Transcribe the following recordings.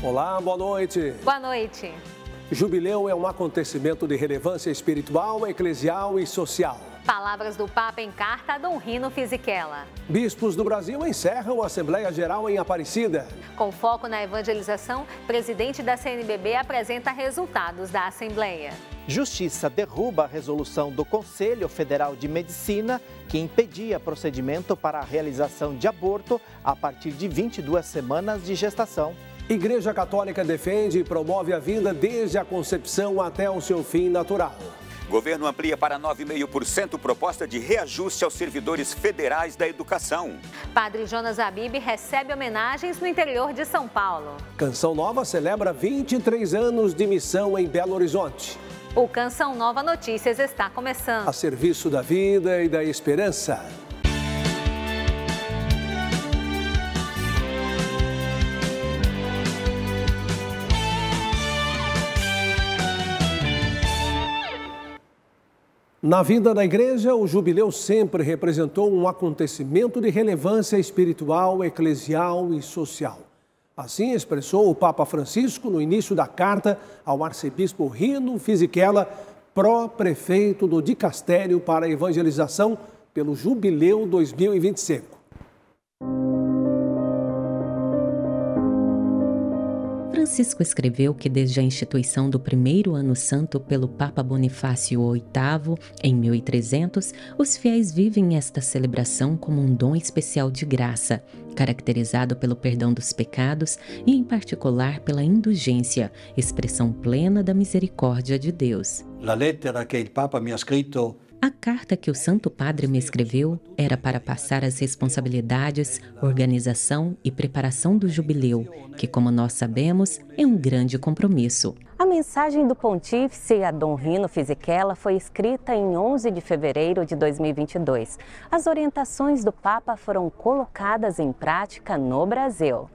Olá, boa noite. Boa noite. Jubileu é um acontecimento de relevância espiritual, eclesial e social. Palavras do Papa em carta a Dom Rino Fisichella. Bispos do Brasil encerram a Assembleia Geral em Aparecida. Com foco na evangelização, presidente da CNBB apresenta resultados da Assembleia. Justiça derruba a resolução do Conselho Federal de Medicina que impedia procedimento para a realização de aborto a partir de 22 semanas de gestação. Igreja Católica defende e promove a vida desde a concepção até o seu fim natural. Governo amplia para 9,5% proposta de reajuste aos servidores federais da educação. Padre Jonas Habib recebe homenagens no interior de São Paulo. Canção Nova celebra 23 anos de missão em Belo Horizonte. O Canção Nova Notícias está começando. A serviço da vida e da esperança. Na vida da igreja, o jubileu sempre representou um acontecimento de relevância espiritual, eclesial e social. Assim expressou o Papa Francisco no início da carta ao arcebispo Rino Fisichella, pró-prefeito do Dicastério para a Evangelização pelo Jubileu 2025. Francisco escreveu que desde a instituição do primeiro ano santo pelo Papa Bonifácio VIII, em 1300, os fiéis vivem esta celebração como um dom especial de graça, caracterizado pelo perdão dos pecados e, em particular, pela indulgência, expressão plena da misericórdia de Deus. La lettera che il Papa mi ha scritto. A carta que o Santo Padre me escreveu era para passar as responsabilidades, organização e preparação do jubileu, que, como nós sabemos, é um grande compromisso. A mensagem do Pontífice a Dom Rino Fisichella foi escrita em 11 de fevereiro de 2022. As orientações do Papa foram colocadas em prática no Brasil.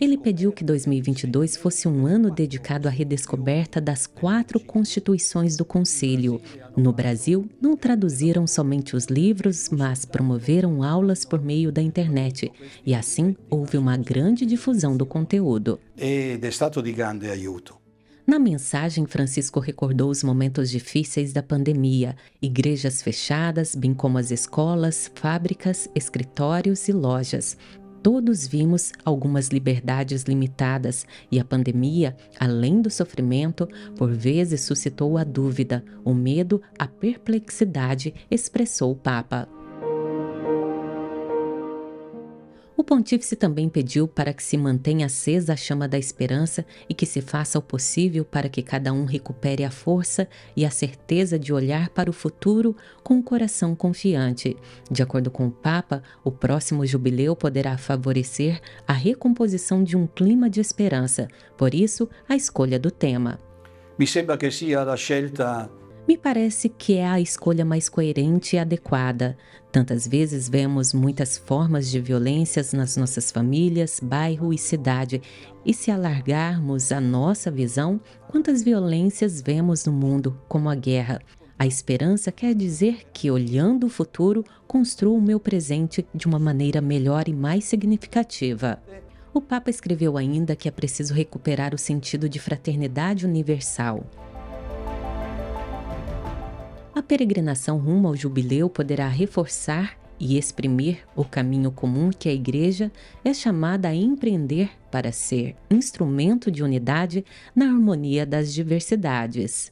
Ele pediu que 2022 fosse um ano dedicado à redescoberta das 4 constituições do Conselho. No Brasil, não traduziram somente os livros, mas promoveram aulas por meio da internet. E assim, houve uma grande difusão do conteúdo. Ed è stato di grande aiuto. Na mensagem, Francisco recordou os momentos difíceis da pandemia, igrejas fechadas, bem como as escolas, fábricas, escritórios e lojas. Todos vimos algumas liberdades limitadas e a pandemia, além do sofrimento, por vezes suscitou a dúvida, o medo, a perplexidade, expressou o Papa. O pontífice também pediu para que se mantenha acesa a chama da esperança e que se faça o possível para que cada um recupere a força e a certeza de olhar para o futuro com o coração confiante. De acordo com o Papa, o próximo jubileu poderá favorecer a recomposição de um clima de esperança. Por isso, a escolha do tema. Mi sembra che sia la scelta. Me parece que é a escolha mais coerente e adequada. Tantas vezes vemos muitas formas de violências nas nossas famílias, bairro e cidade. E se alargarmos a nossa visão, quantas violências vemos no mundo, como a guerra? A esperança quer dizer que, olhando o futuro, construo o meu presente de uma maneira melhor e mais significativa. O Papa escreveu ainda que é preciso recuperar o sentido de fraternidade universal. A peregrinação rumo ao jubileu poderá reforçar e exprimir o caminho comum que a Igreja é chamada a empreender para ser instrumento de unidade na harmonia das diversidades.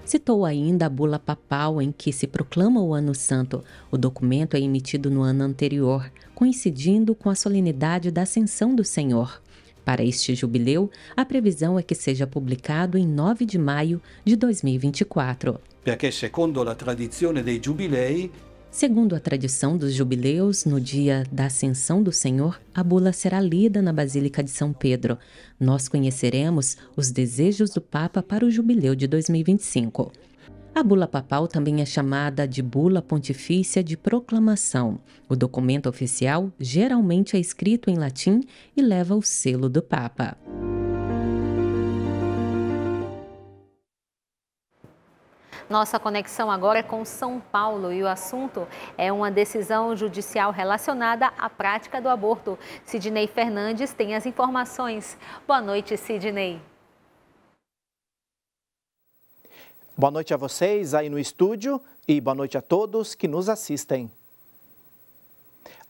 Citou ainda a bula papal em que se proclama o Ano Santo. O documento é emitido no ano anterior, coincidindo com a solenidade da Ascensão do Senhor. Para este jubileu, a previsão é que seja publicado em 9 de maio de 2024. Perché secondo la tradizione dei giubilei. Segundo a tradição dos jubileus, no dia da Ascensão do Senhor, a bula será lida na Basílica de São Pedro. Nós conheceremos os desejos do Papa para o jubileu de 2025. A bula papal também é chamada de bula pontifícia de proclamação. O documento oficial geralmente é escrito em latim e leva o selo do Papa. Nossa conexão agora é com São Paulo e o assunto é uma decisão judicial relacionada à prática do aborto. Sidney Fernandes tem as informações. Boa noite, Sidney. Boa noite a vocês aí no estúdio e boa noite a todos que nos assistem.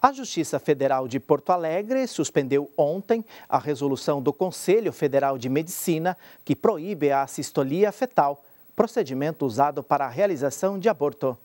A Justiça Federal de Porto Alegre suspendeu ontem a resolução do Conselho Federal de Medicina que proíbe a assistolia fetal, procedimento usado para a realização de aborto.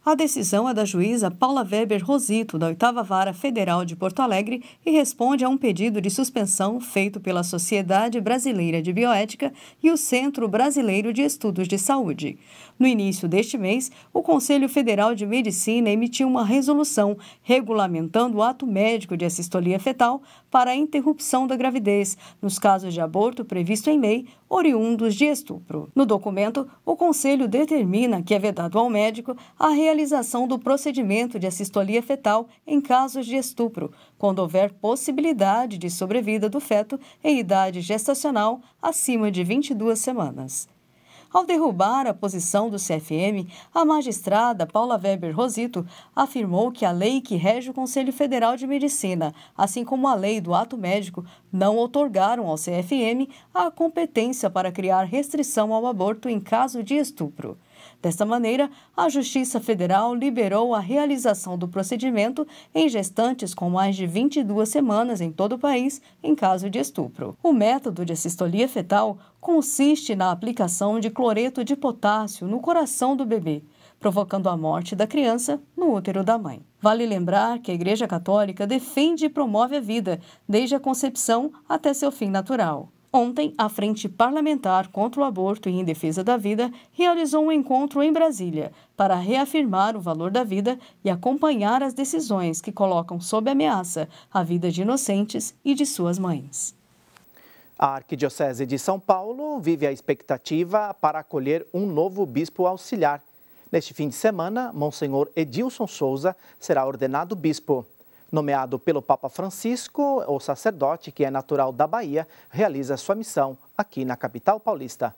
A decisão é da juíza Paula Weber Rosito, da 8ª Vara Federal de Porto Alegre, e responde a um pedido de suspensão feito pela Sociedade Brasileira de Bioética e o Centro Brasileiro de Estudos de Saúde. No início deste mês, o Conselho Federal de Medicina emitiu uma resolução regulamentando o ato médico de assistolia fetal para a interrupção da gravidez, nos casos de aborto previsto em lei, oriundos de estupro. No documento, o Conselho determina que é vedado ao médico a realização do procedimento de assistolia fetal em casos de estupro, quando houver possibilidade de sobrevida do feto em idade gestacional acima de 22 semanas. Ao derrubar a posição do CFM, a magistrada Paula Weber Rosito afirmou que a lei que rege o Conselho Federal de Medicina, assim como a lei do ato médico, não outorgaram ao CFM a competência para criar restrição ao aborto em caso de estupro. Desta maneira, a Justiça Federal liberou a realização do procedimento em gestantes com mais de 22 semanas em todo o país, em caso de estupro. O método de assistolia fetal consiste na aplicação de cloreto de potássio no coração do bebê, provocando a morte da criança no útero da mãe. Vale lembrar que a Igreja Católica defende e promove a vida, desde a concepção até seu fim natural. Ontem, a Frente Parlamentar contra o Aborto e em Defesa da Vida realizou um encontro em Brasília para reafirmar o valor da vida e acompanhar as decisões que colocam sob ameaça a vida de inocentes e de suas mães. A Arquidiocese de São Paulo vive a expectativa para acolher um novo bispo auxiliar. Neste fim de semana, Monsenhor Edilson Souza será ordenado bispo. Nomeado pelo Papa Francisco, o sacerdote, que é natural da Bahia, realiza sua missão aqui na capital paulista.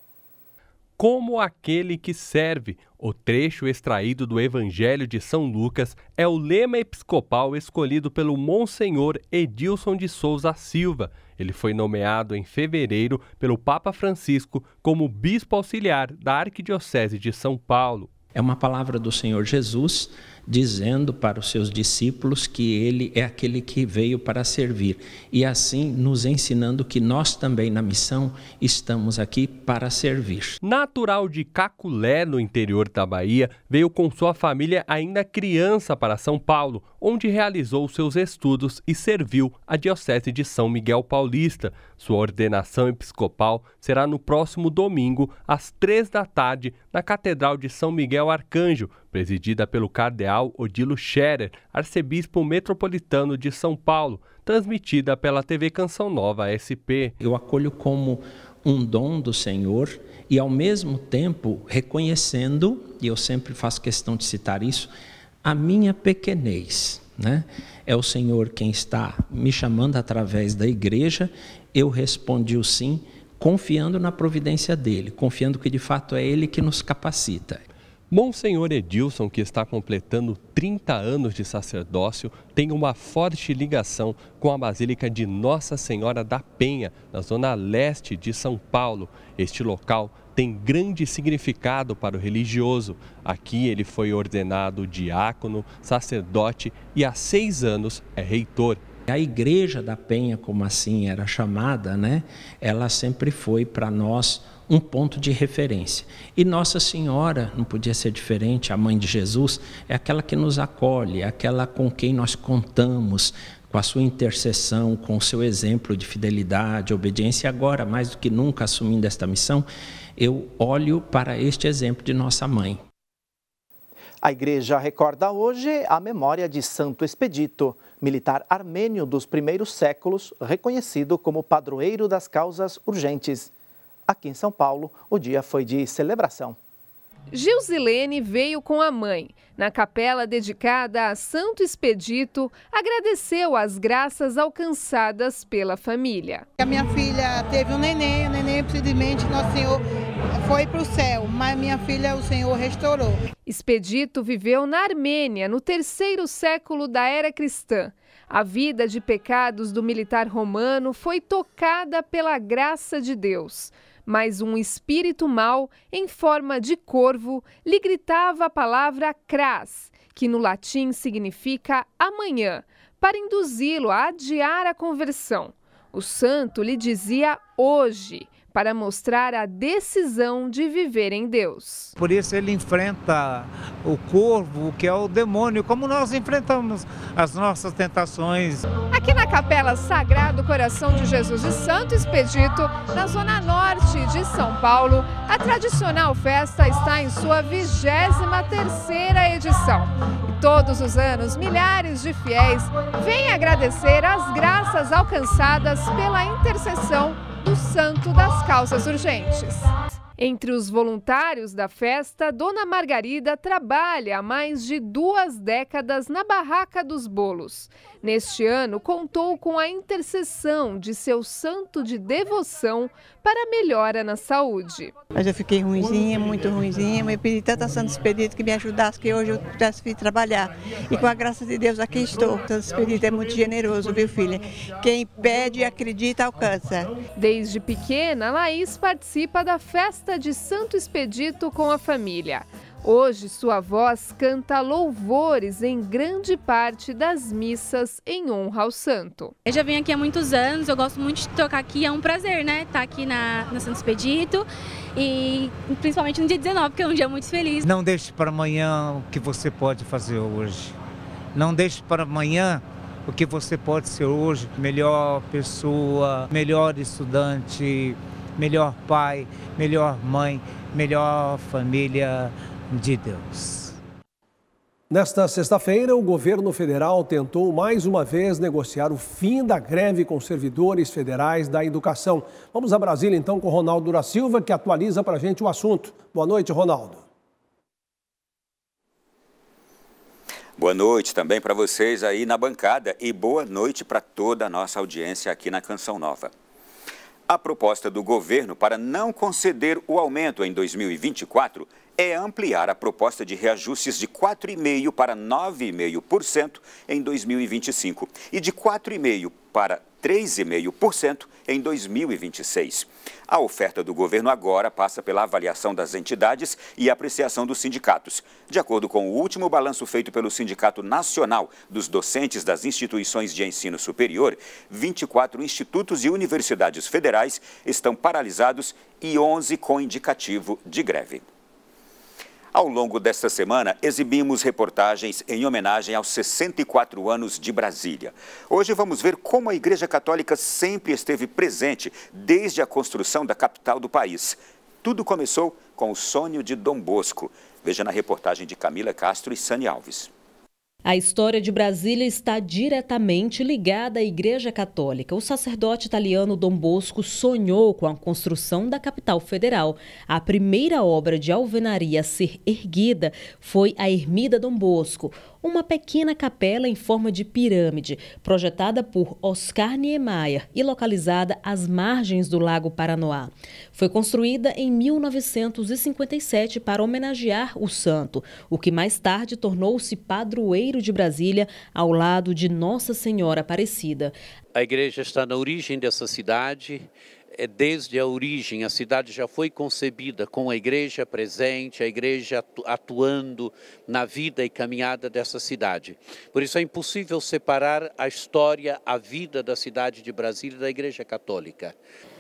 Como aquele que serve, o trecho extraído do Evangelho de São Lucas é o lema episcopal escolhido pelo Monsenhor Edilson de Souza Silva. Ele foi nomeado em fevereiro pelo Papa Francisco como bispo auxiliar da Arquidiocese de São Paulo. É uma palavra do Senhor Jesus dizendo para os seus discípulos que ele é aquele que veio para servir e assim nos ensinando que nós também na missão estamos aqui para servir. Natural de Caculé, no interior da Bahia, veio com sua família ainda criança para São Paulo, onde realizou seus estudos e serviu a Diocese de São Miguel Paulista. Sua ordenação episcopal será no próximo domingo, às 3 da tarde, na Catedral de São Miguel Arcanjo, presidida pelo cardeal Odilo Scherer, arcebispo metropolitano de São Paulo, transmitida pela TV Canção Nova SP. Eu acolho como um dom do Senhor e, ao mesmo tempo, reconhecendo, e eu sempre faço questão de citar isso, a minha pequenez, né? É o Senhor quem está me chamando através da igreja, eu respondi o sim, confiando na providência dele, confiando que de fato é ele que nos capacita. Monsenhor Edilson, que está completando 30 anos de sacerdócio, tem uma forte ligação com a Basílica de Nossa Senhora da Penha, na zona leste de São Paulo. Este local tem grande significado para o religioso. Aqui ele foi ordenado diácono, sacerdote e há 6 anos é reitor. A Igreja da Penha, como assim era chamada, né? Ela sempre foi para nós um ponto de referência. E Nossa Senhora, não podia ser diferente, a mãe de Jesus, é aquela que nos acolhe, é aquela com quem nós contamos, com a sua intercessão, com o seu exemplo de fidelidade, obediência. E agora, mais do que nunca, assumindo esta missão, eu olho para este exemplo de nossa mãe. A igreja recorda hoje a memória de Santo Expedito, militar armênio dos primeiros séculos, reconhecido como padroeiro das causas urgentes. Aqui em São Paulo, o dia foi de celebração. Gilzilene veio com a mãe. Na capela dedicada a Santo Expedito, agradeceu as graças alcançadas pela família. A minha filha teve um neném, infelizmente, Nosso Senhor foi para o céu, mas minha filha o Senhor restaurou. Expedito viveu na Armênia, no 3º século da era cristã. A vida de pecados do militar romano foi tocada pela graça de Deus. Mas um espírito mau, em forma de corvo, lhe gritava a palavra cras, que no latim significa amanhã, para induzi-lo a adiar a conversão. O santo lhe dizia hoje, para mostrar a decisão de viver em Deus. Por isso ele enfrenta o corvo, que é o demônio, como nós enfrentamos as nossas tentações. Aqui na Capela Sagrado Coração de Jesus de Santo Expedito, na zona norte de São Paulo, a tradicional festa está em sua 23ª edição. E todos os anos, milhares de fiéis vêm agradecer as graças alcançadas pela intercessão do Santo das Causas Urgentes. Entre os voluntários da festa, Dona Margarida trabalha há mais de 2 décadas na Barraca dos Bolos. Neste ano, contou com a intercessão de seu santo de devoção para a melhora na saúde. Mas eu fiquei ruinzinha, muito ruinzinha, eu pedi tanto a Santo Expedito que me ajudasse, que hoje eu pudesse vir trabalhar. E com a graça de Deus aqui estou. Santo Expedito é muito generoso, viu, filha? Quem pede e acredita, alcança. Desde pequena, Laís participa da festa de Santo Expedito com a família. Hoje, sua voz canta louvores em grande parte das missas em honra ao santo. Eu já venho aqui há muitos anos, eu gosto muito de tocar aqui, é um prazer, né? Estar aqui na Santo Expedito e principalmente no dia 19, que é um dia muito feliz. Não deixe para amanhã o que você pode fazer hoje. Não deixe para amanhã o que você pode ser hoje. Melhor pessoa, melhor estudante, melhor pai, melhor mãe, melhor família de Deus. Nesta sexta-feira, o governo federal tentou mais uma vez negociar o fim da greve com servidores federais da educação. Vamos a Brasília então com Ronaldo Dura Silva, que atualiza para a gente o assunto. Boa noite, Ronaldo. Boa noite também para vocês aí na bancada e boa noite para toda a nossa audiência aqui na Canção Nova. A proposta do governo para não conceder o aumento em 2024 é ampliar a proposta de reajustes de 4,5% para 9,5% em 2025 e de 4,5% para 3,5% em 2026. A oferta do governo agora passa pela avaliação das entidades e apreciação dos sindicatos. De acordo com o último balanço feito pelo Sindicato Nacional dos Docentes das Instituições de Ensino Superior, 24 institutos e universidades federais estão paralisados e 11 com indicativo de greve. Ao longo desta semana, exibimos reportagens em homenagem aos 64 anos de Brasília. Hoje vamos ver como a Igreja Católica sempre esteve presente desde a construção da capital do país. Tudo começou com o sonho de Dom Bosco. Veja na reportagem de Camila Castro e Sani Alves. A história de Brasília está diretamente ligada à Igreja Católica. O sacerdote italiano Dom Bosco sonhou com a construção da capital federal. A primeira obra de alvenaria a ser erguida foi a Ermida Dom Bosco, uma pequena capela em forma de pirâmide, projetada por Oscar Niemeyer e localizada às margens do Lago Paranoá. Foi construída em 1957 para homenagear o santo, o que mais tarde tornou-se padroeiro de Brasília, ao lado de Nossa Senhora Aparecida. A igreja está na origem dessa cidade. Desde a origem, a cidade já foi concebida com a igreja presente, a igreja atuando na vida e caminhada dessa cidade. Por isso é impossível separar a história, a vida da cidade de Brasília da Igreja Católica.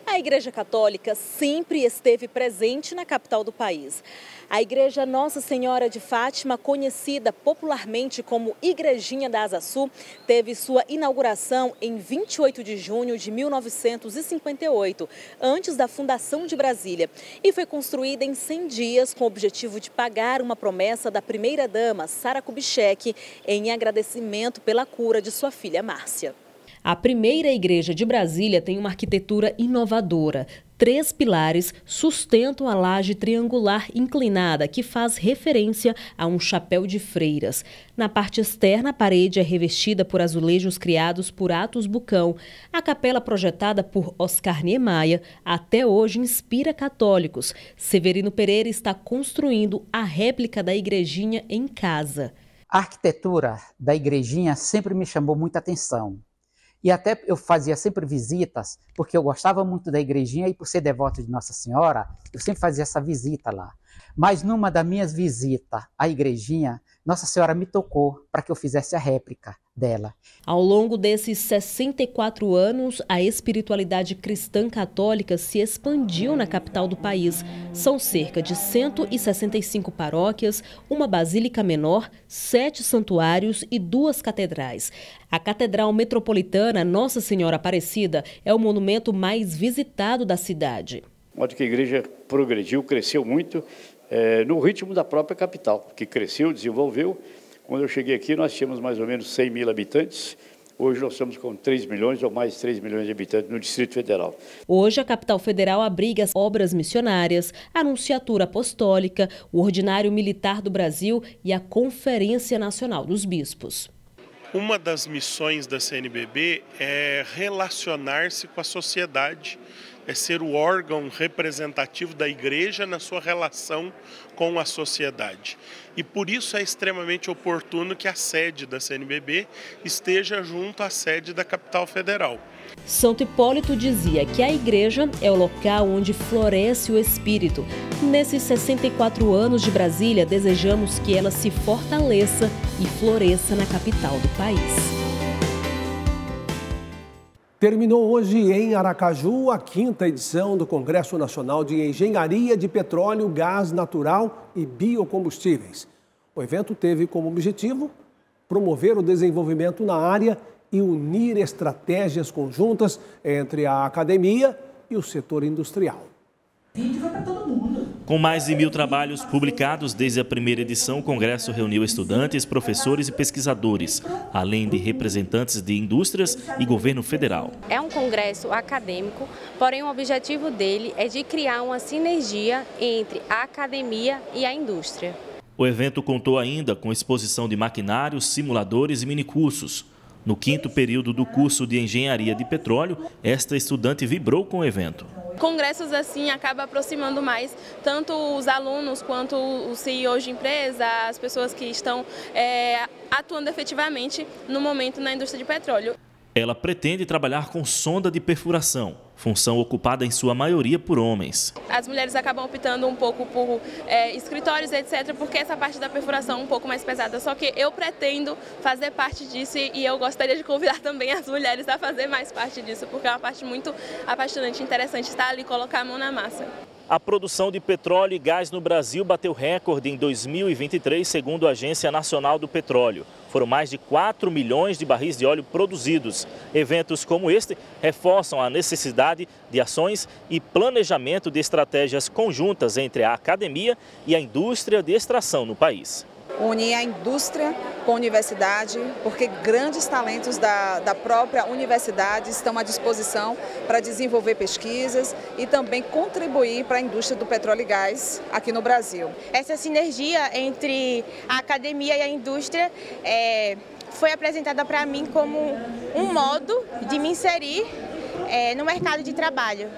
A Igreja Católica sempre esteve presente na capital do país. A Igreja Nossa Senhora de Fátima, conhecida popularmente como Igrejinha da Asa Sul, teve sua inauguração em 28 de junho de 1958, antes da fundação de Brasília, e foi construída em 100 dias com o objetivo de pagar uma promessa da primeira-dama, Sara Kubitschek, em agradecimento pela cura de sua filha Márcia. A primeira igreja de Brasília tem uma arquitetura inovadora. 3 pilares sustentam a laje triangular inclinada, que faz referência a um chapéu de freiras. Na parte externa, a parede é revestida por azulejos criados por Atos Bucão. A capela, projetada por Oscar Niemeyer, até hoje inspira católicos. Severino Pereira está construindo a réplica da igrejinha em casa. A arquitetura da igrejinha sempre me chamou muita atenção. E até eu fazia sempre visitas, porque eu gostava muito da igrejinha e por ser devoto de Nossa Senhora, eu sempre fazia essa visita lá. Mas numa das minhas visitas à igrejinha, Nossa Senhora me tocou para que eu fizesse a réplica dela. Ao longo desses 64 anos, a espiritualidade cristã católica se expandiu na capital do país. São cerca de 165 paróquias, uma basílica menor, 7 santuários e 2 catedrais. A Catedral Metropolitana Nossa Senhora Aparecida é o monumento mais visitado da cidade. De modo que a igreja progrediu, cresceu muito no ritmo da própria capital, que cresceu, desenvolveu. Quando eu cheguei aqui, nós tínhamos mais ou menos 100 mil habitantes. Hoje nós estamos com 3 milhões ou mais de 3 milhões de habitantes no Distrito Federal. Hoje a capital federal abriga as obras missionárias, a Anunciatura Apostólica, o Ordinário Militar do Brasil e a Conferência Nacional dos Bispos. Uma das missões da CNBB é relacionar-se com a sociedade, é ser o órgão representativo da igreja na sua relação com a sociedade. E por isso é extremamente oportuno que a sede da CNBB esteja junto à sede da capital federal. Santo Hipólito dizia que a igreja é o local onde floresce o espírito. Nesses 64 anos de Brasília, desejamos que ela se fortaleça e floresça na capital do país. Terminou hoje em Aracaju a 5ª edição do Congresso Nacional de Engenharia de Petróleo, Gás Natural e Biocombustíveis. O evento teve como objetivo promover o desenvolvimento na área e unir estratégias conjuntas entre a academia e o setor industrial. Com mais de 1000 trabalhos publicados desde a primeira edição, o Congresso reuniu estudantes, professores e pesquisadores, além de representantes de indústrias e governo federal. É um congresso acadêmico, porém o objetivo dele é de criar uma sinergia entre a academia e a indústria. O evento contou ainda com exposição de maquinários, simuladores e minicursos. No 5º período do curso de Engenharia de Petróleo, esta estudante vibrou com o evento. Congressos assim acabam aproximando mais tanto os alunos quanto os CEOs de empresa, as pessoas que estão atuando efetivamente no momento na indústria de petróleo. Ela pretende trabalhar com sonda de perfuração, função ocupada em sua maioria por homens. As mulheres acabam optando um pouco por escritórios, etc., porque essa parte da perfuração é um pouco mais pesada. Só que eu pretendo fazer parte disso e eu gostaria de convidar também as mulheres a fazer mais parte disso, porque é uma parte muito apaixonante e interessante estar ali e colocar a mão na massa. A produção de petróleo e gás no Brasil bateu recorde em 2023, segundo a Agência Nacional do Petróleo. Foram mais de 4 milhões de barris de óleo produzidos. Eventos como este reforçam a necessidade de ações e planejamento de estratégias conjuntas entre a academia e a indústria de extração no país. Unir a indústria com a universidade, porque grandes talentos da própria universidade estão à disposição para desenvolver pesquisas e também contribuir para a indústria do petróleo e gás aqui no Brasil. Essa sinergia entre a academia e a indústria foi apresentada para mim como um modo de me inserir no mercado de trabalho.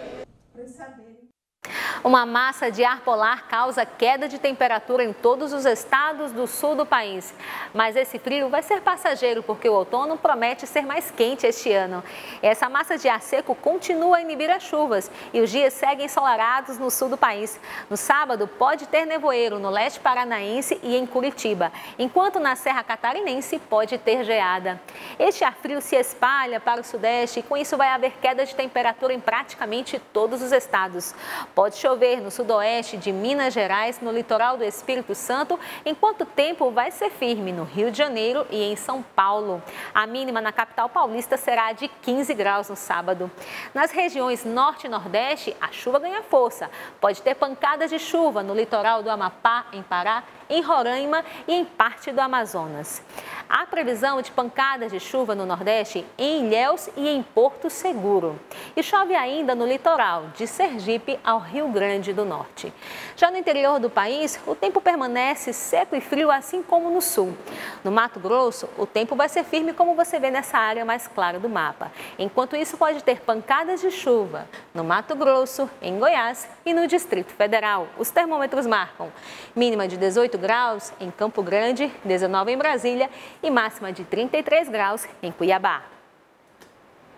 Uma massa de ar polar causa queda de temperatura em todos os estados do sul do país. Mas esse frio vai ser passageiro, porque o outono promete ser mais quente este ano. Essa massa de ar seco continua a inibir as chuvas e os dias seguem ensolarados no sul do país. No sábado, pode ter nevoeiro no leste paranaense e em Curitiba, enquanto na Serra Catarinense pode ter geada. Este ar frio se espalha para o sudeste e com isso vai haver queda de temperatura em praticamente todos os estados. Pode chover no sudoeste de Minas Gerais, no litoral do Espírito Santo, enquanto o tempo vai ser firme no Rio de Janeiro e em São Paulo. A mínima na capital paulista será de 15 graus no sábado. Nas regiões norte e nordeste, a chuva ganha força. Pode ter pancadas de chuva no litoral do Amapá, em Pará, em Roraima e em parte do Amazonas. Há previsão de pancadas de chuva no Nordeste, em Ilhéus e em Porto Seguro. E chove ainda no litoral, de Sergipe ao Rio Grande do Norte. Já no interior do país, o tempo permanece seco e frio, assim como no sul. No Mato Grosso, o tempo vai ser firme, como você vê nessa área mais clara do mapa. Enquanto isso, pode ter pancadas de chuva no Mato Grosso, em Goiás e no Distrito Federal. Os termômetros marcam mínima de 18 graus em Campo Grande, 19 em Brasília e máxima de 33 graus em Cuiabá.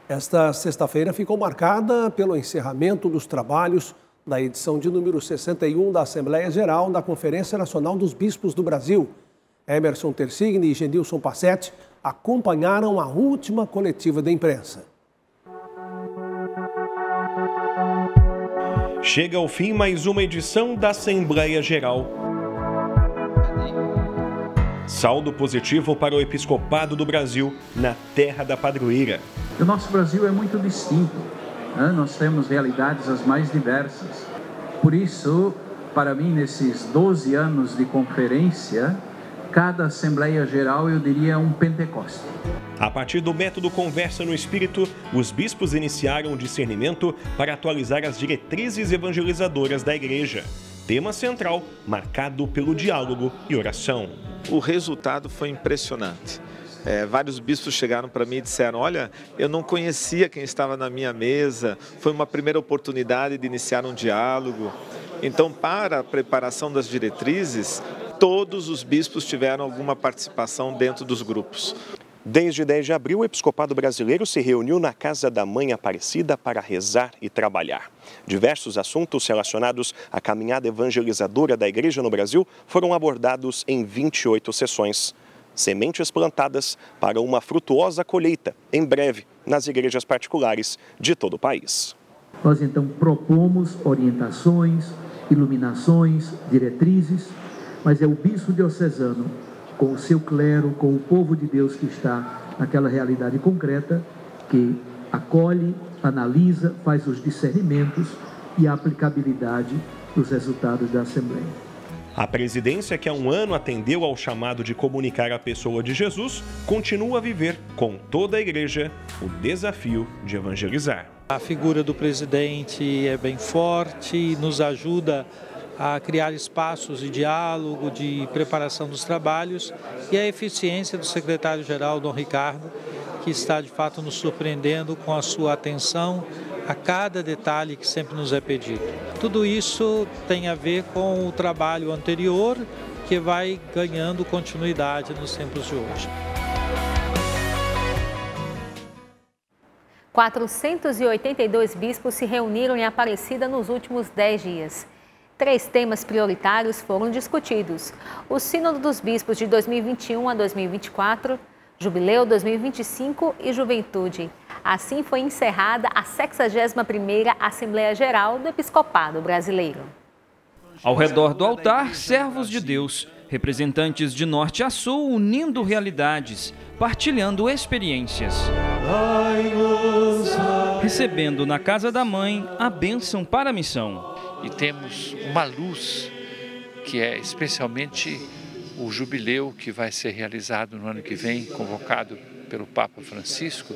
Esta sexta-feira ficou marcada pelo encerramento dos trabalhos da edição de número 61 da Assembleia Geral da Conferência Nacional dos Bispos do Brasil. Emerson Tersigni e Genilson Passetti acompanharam a última coletiva da imprensa. Chega ao fim mais uma edição da Assembleia Geral. Saldo positivo para o Episcopado do Brasil, na terra da padroeira. O nosso Brasil é muito distinto, né? Nós temos realidades as mais diversas. Por isso, para mim, nesses 12 anos de conferência, cada Assembleia Geral, eu diria, um Pentecoste. A partir do método Conversa no Espírito, os bispos iniciaram o discernimento para atualizar as diretrizes evangelizadoras da Igreja. Tema central, marcado pelo diálogo e oração. O resultado foi impressionante. Vários bispos chegaram para mim e disseram: olha, eu não conhecia quem estava na minha mesa, foi uma primeira oportunidade de iniciar um diálogo. Então, para a preparação das diretrizes, todos os bispos tiveram alguma participação dentro dos grupos. Desde 10 de abril, o Episcopado Brasileiro se reuniu na Casa da Mãe Aparecida para rezar e trabalhar. Diversos assuntos relacionados à caminhada evangelizadora da Igreja no Brasil foram abordados em 28 sessões. Sementes plantadas para uma frutuosa colheita, em breve, nas igrejas particulares de todo o país. Nós, então, propomos orientações, iluminações, diretrizes, mas é o bispo diocesano, com o seu clero, com o povo de Deus que está naquela realidade concreta, que acolhe, analisa, faz os discernimentos e a aplicabilidade dos resultados da Assembleia. A presidência, que há um ano atendeu ao chamado de comunicar a pessoa de Jesus, continua a viver, com toda a Igreja, o desafio de evangelizar. A figura do presidente é bem forte e nos ajuda a criar espaços de diálogo, de preparação dos trabalhos, e a eficiência do secretário-geral, Dom Ricardo, que está de fato nos surpreendendo com a sua atenção a cada detalhe que sempre nos é pedido. Tudo isso tem a ver com o trabalho anterior, que vai ganhando continuidade nos tempos de hoje. 482 bispos se reuniram em Aparecida nos últimos 10 dias. 3 temas prioritários foram discutidos: o Sínodo dos Bispos de 2021 a 2024, Jubileu 2025 e Juventude. Assim foi encerrada a 61ª Assembleia Geral do Episcopado Brasileiro. Ao redor do altar, servos de Deus, representantes de norte a sul, unindo realidades, partilhando experiências. Recebendo na casa da mãe a bênção para a missão. E temos uma luz que é especialmente o jubileu que vai ser realizado no ano que vem, convocado pelo Papa Francisco,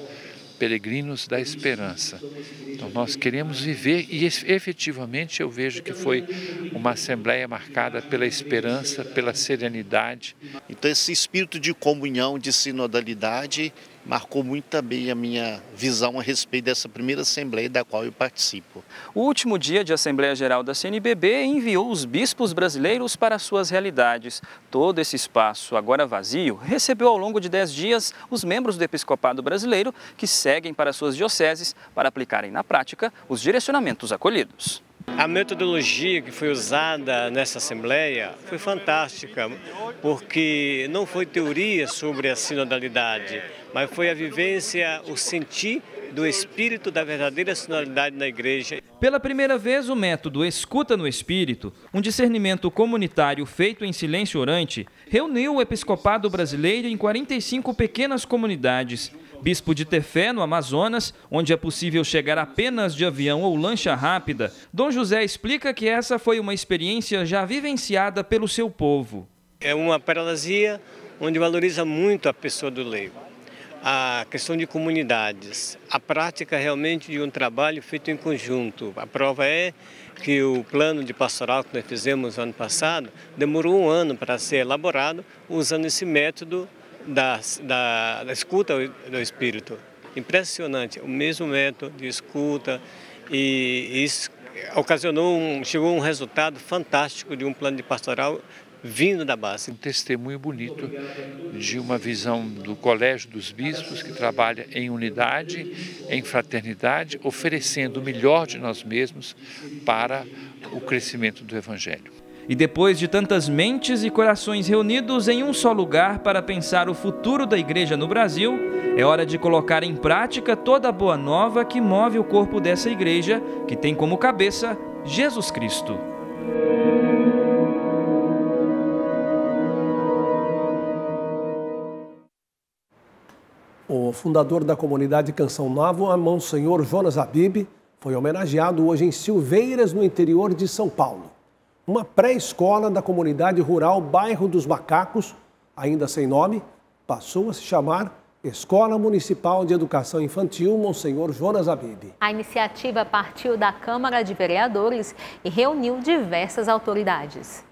Peregrinos da Esperança. Então nós queremos viver e efetivamente eu vejo que foi uma assembleia marcada pela esperança, pela serenidade. Então esse espírito de comunhão, de sinodalidade, marcou muito também a minha visão a respeito dessa primeira assembleia da qual eu participo. O último dia de Assembleia Geral da CNBB enviou os bispos brasileiros para suas realidades. Todo esse espaço, agora vazio, recebeu ao longo de 10 dias os membros do Episcopado Brasileiro que seguem para suas dioceses para aplicarem na prática os direcionamentos acolhidos. A metodologia que foi usada nessa Assembleia foi fantástica, porque não foi teoria sobre a sinodalidade, mas foi a vivência, o sentir do espírito da verdadeira sinodalidade na Igreja. Pela primeira vez, o método Escuta no Espírito, um discernimento comunitário feito em silêncio orante, reuniu o Episcopado Brasileiro em 45 pequenas comunidades. Bispo de Tefé, no Amazonas, onde é possível chegar apenas de avião ou lancha rápida, Dom José explica que essa foi uma experiência já vivenciada pelo seu povo. É uma paralisia onde valoriza muito a pessoa do leigo. A questão de comunidades, a prática realmente de um trabalho feito em conjunto. A prova é que o plano de pastoral que nós fizemos no ano passado demorou 1 ano para ser elaborado usando esse método da escuta do espírito. Impressionante, o mesmo método de escuta, e isso chegou a um resultado fantástico de um plano de pastoral vindo da base. Um testemunho bonito de uma visão do Colégio dos Bispos, que trabalha em unidade, em fraternidade, oferecendo o melhor de nós mesmos para o crescimento do Evangelho. E depois de tantas mentes e corações reunidos em um só lugar para pensar o futuro da igreja no Brasil, é hora de colocar em prática toda a boa nova que move o corpo dessa igreja, que tem como cabeça Jesus Cristo. O fundador da comunidade Canção Nova, Monsenhor Jonas Habib, foi homenageado hoje em Silveiras, no interior de São Paulo. Uma pré-escola da comunidade rural Bairro dos Macacos, ainda sem nome, passou a se chamar Escola Municipal de Educação Infantil Monsenhor Jonas Habib. A iniciativa partiu da Câmara de Vereadores e reuniu diversas autoridades.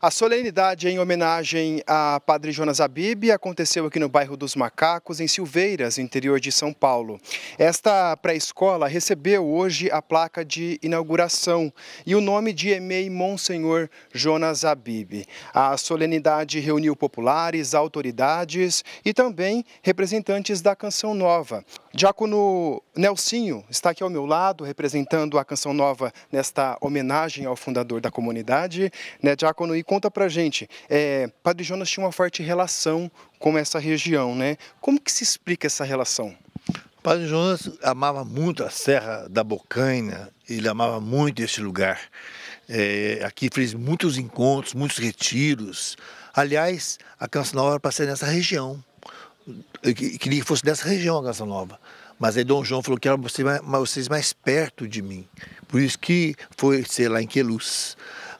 A solenidade em homenagem a Padre Jonas Habib aconteceu aqui no bairro dos Macacos, em Silveiras, interior de São Paulo. Esta pré-escola recebeu hoje a placa de inauguração e o nome de EMEI Monsenhor Jonas Habib. A solenidade reuniu populares, autoridades e também representantes da Canção Nova. Diácono Nelsinho está aqui ao meu lado, representando a Canção Nova nesta homenagem ao fundador da comunidade, né, Diácono? E conta pra gente, Padre Jonas tinha uma forte relação com essa região, né? Como que se explica essa relação? Padre Jonas amava muito a Serra da Bocaina, ele amava muito este lugar. Aqui fez muitos encontros, muitos retiros. Aliás, a Canção Nova era para ser nessa região. Eu queria que fosse dessa região a Canção Nova. Mas aí Dom João falou que era vocês mais perto de mim. Por isso que foi ser lá em Queluz.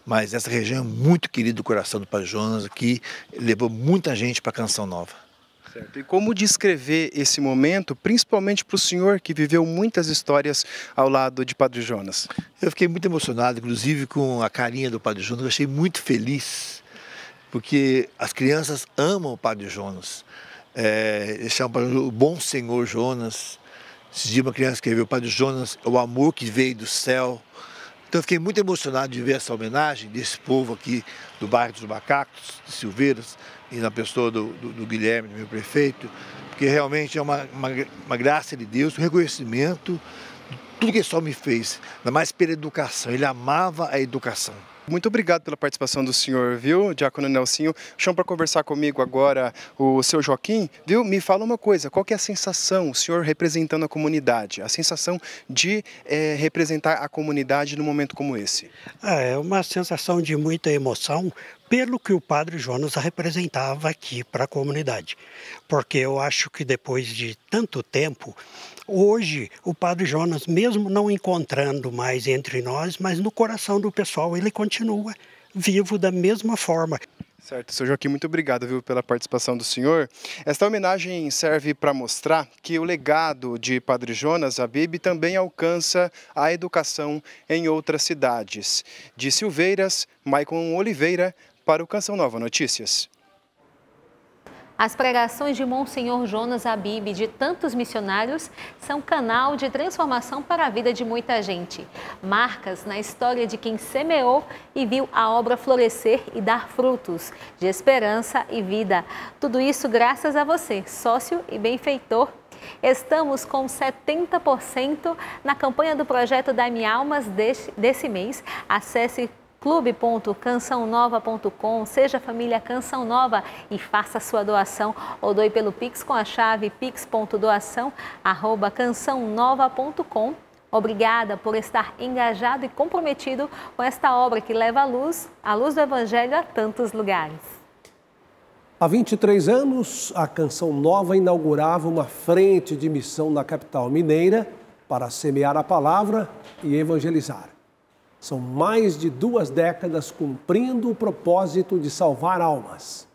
Mas essa região é muito querida do coração do Padre Jonas, que levou muita gente para a Canção Nova. Certo. E como descrever esse momento, principalmente para o senhor que viveu muitas histórias ao lado de Padre Jonas? Eu fiquei muito emocionado, inclusive com a carinha do Padre Jonas, eu achei muito feliz, porque as crianças amam o Padre Jonas. Eles chamam o Bom Senhor Jonas. Esse dia uma criança escreveu: Padre Jonas, o amor que veio do céu. Então eu fiquei muito emocionado de ver essa homenagem desse povo aqui do bairro dos Macacos, de Silveiras, e na pessoa do Guilherme, do meu prefeito, porque realmente é uma graça de Deus, um reconhecimento de tudo que ele só me fez, ainda mais pela educação. Ele amava a educação. Muito obrigado pela participação do senhor, viu, Diácono Nelsinho. Chama para conversar comigo agora o seu Joaquim, viu? Me fala uma coisa, qual que é a sensação, o senhor representando a comunidade, a sensação de representar a comunidade num momento como esse? É uma sensação de muita emoção pelo que o Padre Jonas representava aqui para a comunidade. Porque eu acho que depois de tanto tempo, hoje o Padre Jonas, mesmo não encontrando mais entre nós, mas no coração do pessoal ele continua vivo da mesma forma. Certo, seu Joaquim, muito obrigado, viu, pela participação do senhor. Esta homenagem serve para mostrar que o legado de Padre Jonas Habib também alcança a educação em outras cidades. De Silveiras, Maicon Oliveira, para o Canção Nova Notícias. As pregações de Monsenhor Jonas Habib e de tantos missionários são canal de transformação para a vida de muita gente. Marcas na história de quem semeou e viu a obra florescer e dar frutos de esperança e vida. Tudo isso graças a você, sócio e benfeitor. Estamos com 70% na campanha do projeto Dai-me Almas desse mês. Acesse clube.cançãonova.com, seja família Canção Nova e faça sua doação ou doe pelo Pix com a chave pix.doação@cançãonova.com. Obrigada por estar engajado e comprometido com esta obra que leva a luz do Evangelho a tantos lugares. Há 23 anos, a Canção Nova inaugurava uma frente de missão na capital mineira para semear a palavra e evangelizar. São mais de 2 décadas cumprindo o propósito de salvar almas.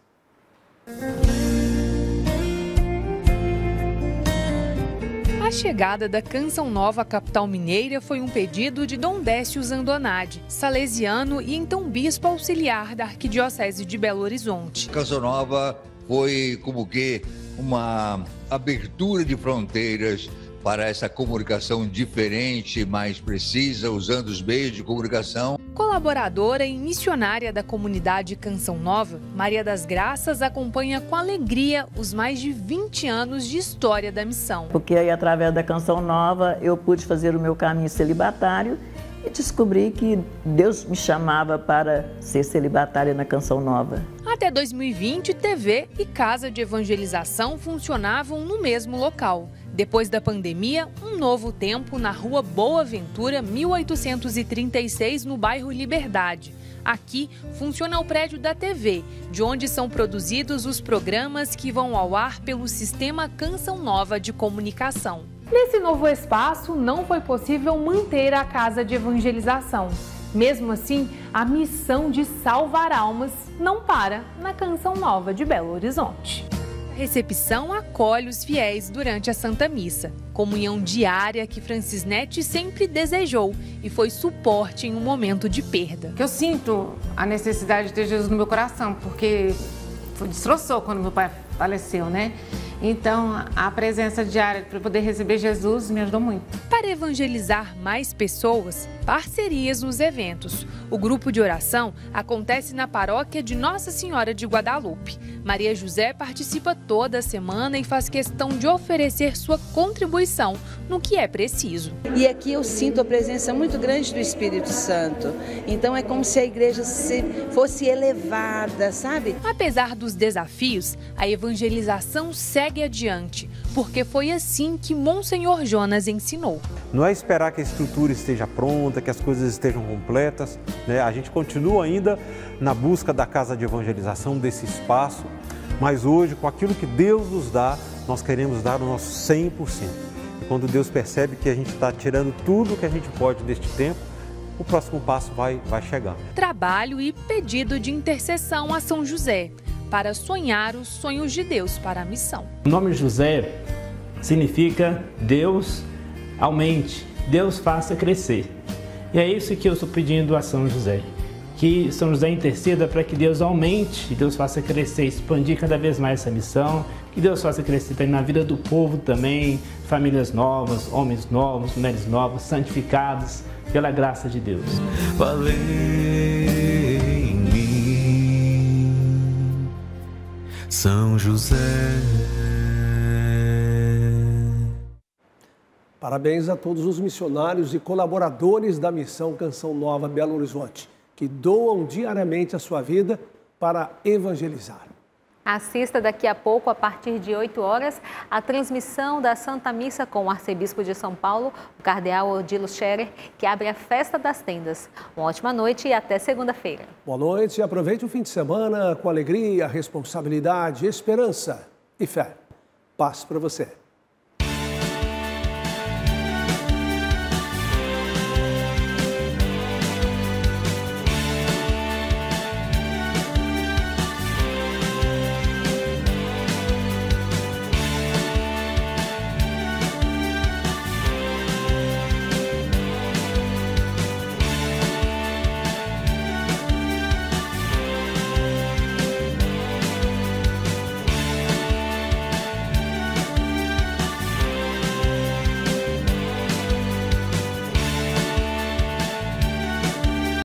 A chegada da Canção Nova à capital mineira foi um pedido de Dom Décio Zandonade, salesiano e então bispo auxiliar da Arquidiocese de Belo Horizonte. Canção Nova foi como que uma abertura de fronteiras para essa comunicação diferente, mais precisa, usando os meios de comunicação. Colaboradora e missionária da comunidade Canção Nova, Maria das Graças acompanha com alegria os mais de 20 anos de história da missão. Porque aí, através da Canção Nova, eu pude fazer o meu caminho celibatário e descobri que Deus me chamava para ser celibatária na Canção Nova. Até 2020, TV e Casa de Evangelização funcionavam no mesmo local. Depois da pandemia, um novo tempo na Rua Boa Ventura, 1836, no bairro Liberdade. Aqui funciona o prédio da TV, de onde são produzidos os programas que vão ao ar pelo Sistema Canção Nova de Comunicação. Nesse novo espaço, não foi possível manter a Casa de Evangelização. Mesmo assim, a missão de salvar almas não para na Canção Nova de Belo Horizonte. A recepção acolhe os fiéis durante a Santa Missa, comunhão diária que Francisnete sempre desejou e foi suporte em um momento de perda. Eu sinto a necessidade de ter Jesus no meu coração, porque destroçou quando meu pai faleceu, né? Então, a presença diária para poder receber Jesus me ajudou muito. Para evangelizar mais pessoas, parcerias nos eventos. O grupo de oração acontece na paróquia de Nossa Senhora de Guadalupe. Maria José participa toda semana e faz questão de oferecer sua contribuição no que é preciso. E aqui eu sinto a presença muito grande do Espírito Santo. Então é como se a igreja fosse elevada, sabe? Apesar dos desafios, a evangelização segue adiante, porque foi assim que Monsenhor Jonas ensinou. Não é esperar que a estrutura esteja pronta, que as coisas estejam completas, né? A gente continua ainda na busca da casa de evangelização, desse espaço, mas hoje, com aquilo que Deus nos dá, nós queremos dar o nosso 100%. E quando Deus percebe que a gente está tirando tudo que a gente pode deste tempo, o próximo passo vai chegar. Trabalho e pedido de intercessão a São José, para sonhar os sonhos de Deus para a missão. O nome José significa Deus aumente, Deus faça crescer. E é isso que eu estou pedindo a São José. Que São José interceda para que Deus aumente, Deus faça crescer, expandir cada vez mais essa missão, que Deus faça crescer também na vida do povo também, famílias novas, homens novos, mulheres novas, santificados pela graça de Deus. Valeu em mim, São José. Parabéns a todos os missionários e colaboradores da Missão Canção Nova Belo Horizonte, que doam diariamente a sua vida para evangelizar. Assista daqui a pouco, a partir de 8 horas, a transmissão da Santa Missa com o arcebispo de São Paulo, o cardeal Odilo Scherer, que abre a Festa das Tendas. Uma ótima noite e até segunda-feira. Boa noite e aproveite o fim de semana com alegria, responsabilidade, esperança e fé. Paz para você.